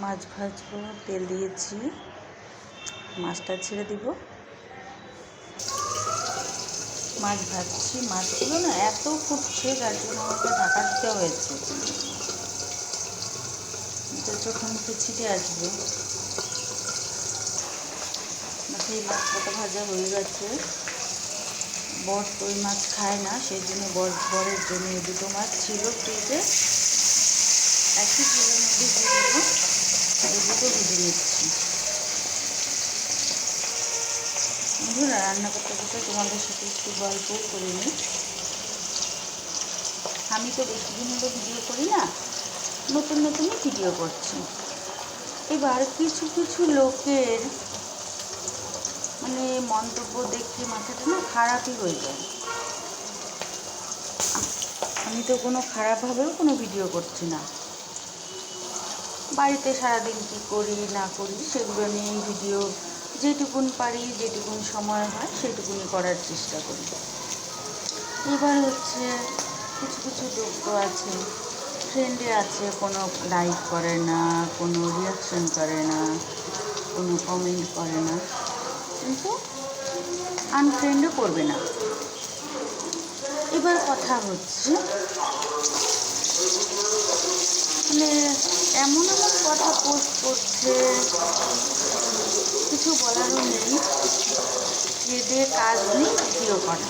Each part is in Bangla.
মাছ ভাজবো, তেল দিয়েছি, মাছটা ছেড়ে দিব। মাছ ভাজছি, মাছগুলো না এত ফুটছে যার জন্য আমাকে ঢাকা দিতে হয়েছে, চোখে মুখে ছিটে আসবে। এই মাছটা তো ভাজা হয়ে গেছে। বর তো ওই মাছ খায় না, সেই জন্য বরের জন্য দুটো মাছ ছিল ফ্রিজে, একই তেলের মধ্যে দিয়ে দেবো, এই দুটো ভেজে নিচ্ছি। বন্ধুরা, রান্না করতে করতে তোমাদের সাথে একটু গল্প করে নিই। আমি তো বেশি দিন হলো ভিডিও করি না, নতুন নতুনই ভিডিও করছি। এবার কিছু কিছু লোকের মানে মন্তব্য দেখে মাথাটা না খারাপই হয়ে যায়। আমি তো কোনো খারাপভাবেও কোনো ভিডিও করছি না, বাড়িতে সারাদিন কী করি না করি সেগুলো নিয়ে ভিডিও যেটুকুন পারি, যেটুকুন সময় হয় সেটুকুনি করার চেষ্টা করি। এবার হচ্ছে কিছু কিছু লোক তো আছে, ফ্রেন্ডে আছে, কোনো লাইক করে না, কোনো রিয়াকশন করে না, কোনো কমেন্ট করে না, কিন্তু আনফ্রেন্ডও করবে না। এবার কথা হচ্ছে মানে এমন এমন কথা পোস্ট করছে, কিছু বলারও নেই, এদের কাজ নেই ভিডিও করা।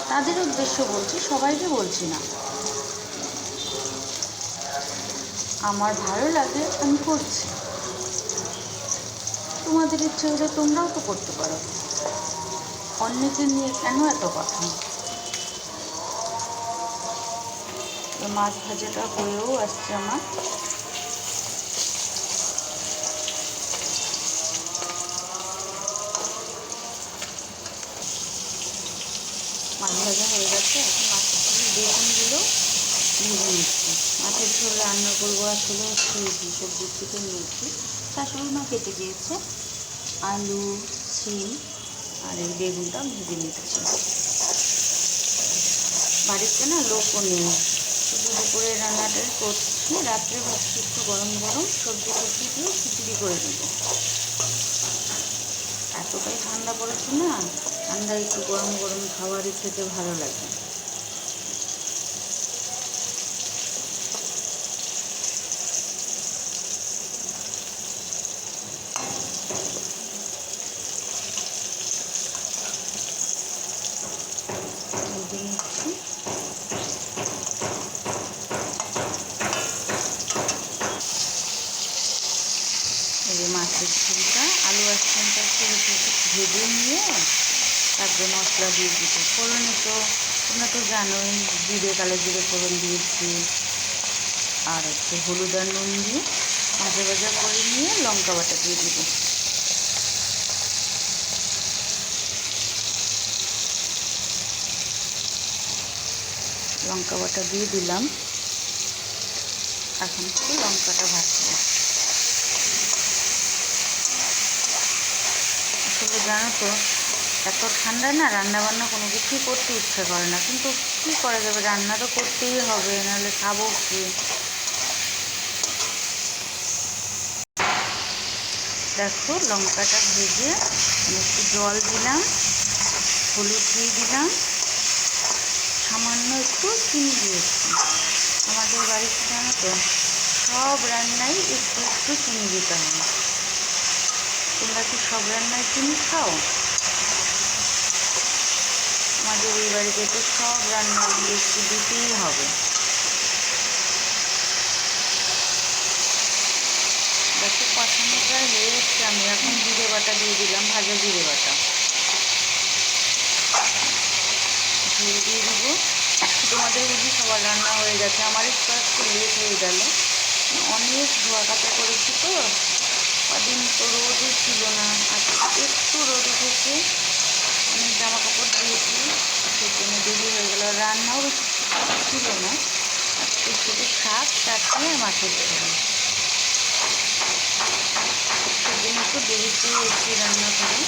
তাদের উদ্দেশ্য বলছি, সবাইকে বলছি না। আমার ভালো লাগে, আমি করছি। তোমাদের ইচ্ছে হলে তোমরাও তো করতে পারো। অন্যকে নিয়ে কেন এত কথা? মাছ ভাজাটা হয়েও আসছে আমার। মাছ ভাজা হয়ে গেছে, এখন মাছের বেগুনগুলো ভেজে নিচ্ছি। মাছের ঝোল রান্না করবো আসলে খেয়েছি, সবজি থেকে নিয়েছি, শাশুড়ি মা কেটে দিয়েছে। আলু, শিম আর এই বেগুনটা ভেজে নিচ্ছি। বাড়িতে না লোকও নেই, শুধু দুপুরের রান্নাটাই করছি। রাত্রে ভাবছি একটু গরম গরম সবজি দিয়ে খিচুড়ি করে দেবো। এতটাই ঠান্ডা পড়েছে না, ঠান্ডায় একটু গরম গরম খাবারই খেতে ভালো লাগে। মাছের ঝোলটা আলু আর শিমটা ভেজে নিয়ে তারপরে মশলা দিয়ে দিতে। ফোড়নে তো তোমরা তো জানোই, জিরে, কালো জিরে ফোড়ন দিয়েছি, আর হচ্ছে হলুদ আর নুন দিয়ে ভাজা ভাজা করে নিয়ে লঙ্কা বাটা দিয়ে দিব। লঙ্কা বাটা দিয়ে দিলাম, এখন থেকে লঙ্কাটা ভাজবো। আসলে জানো তো, এত ঠান্ডা না, রান্নাবান্না কোনো কিছুই করতে ইচ্ছা করে না, কিন্তু কী করা যাবে, রান্না তো করতেই হবে, নাহলে খাবো কি। দেখো লঙ্কাটা ভেজে একটু জল দিলাম, হলুদ দিয়ে দিলাম, সামান্য একটু চিনি দিয়েছি। আমাদের বাড়িতে জানো তো সব রান্নায় একটু একটু চিনি দিতে হয়। তোমরা কি সব রান্নায় চিনি খাও? আমাদের এই বাড়িতে তো সব রান্নায় একটু দিতেই হবে। দেখো কষানো প্রায় হয়ে এসছে, আমি এখন জিরে বাটা দিয়ে দিলাম, ভাজা জিরে বাটা। ঝোল দিয়ে দিব। তোমাদের বুঝি সবার রান্না হয়ে গেছে, আমার একটু লেট হয়ে গেল, অনেক ধোয়া কাটা করেছি তো, কদিন তো রোদই ছিল না, আজকে একটু রোদ উঠেছে, অনেক জামা কাপড় দিয়েছি, সেজন্য দেরি হয়ে গেল। রান্নাও বেশি ছিল না, আজকে শুধু শাক, চাটনি আর মাছের ঝোল, সেজন্য একটু দেরিতে এসে রান্না করে।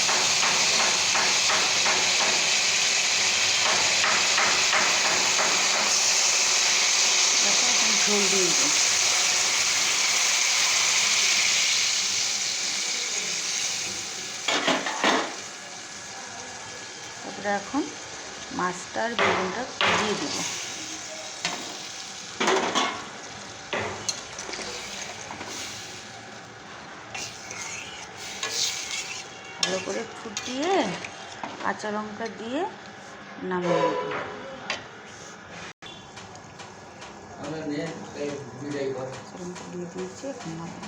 ঝোল দিয়ে দিই। তারপরে এখন মাছটা আর বেগুনটা দিয়ে দেবো। ভালো করে ফুটিয়ে কাঁচা লঙ্কা দিয়ে নামিয়ে নেব। কাঁচা লঙ্কা দিয়ে দিয়েছি, এখন নামিয়ে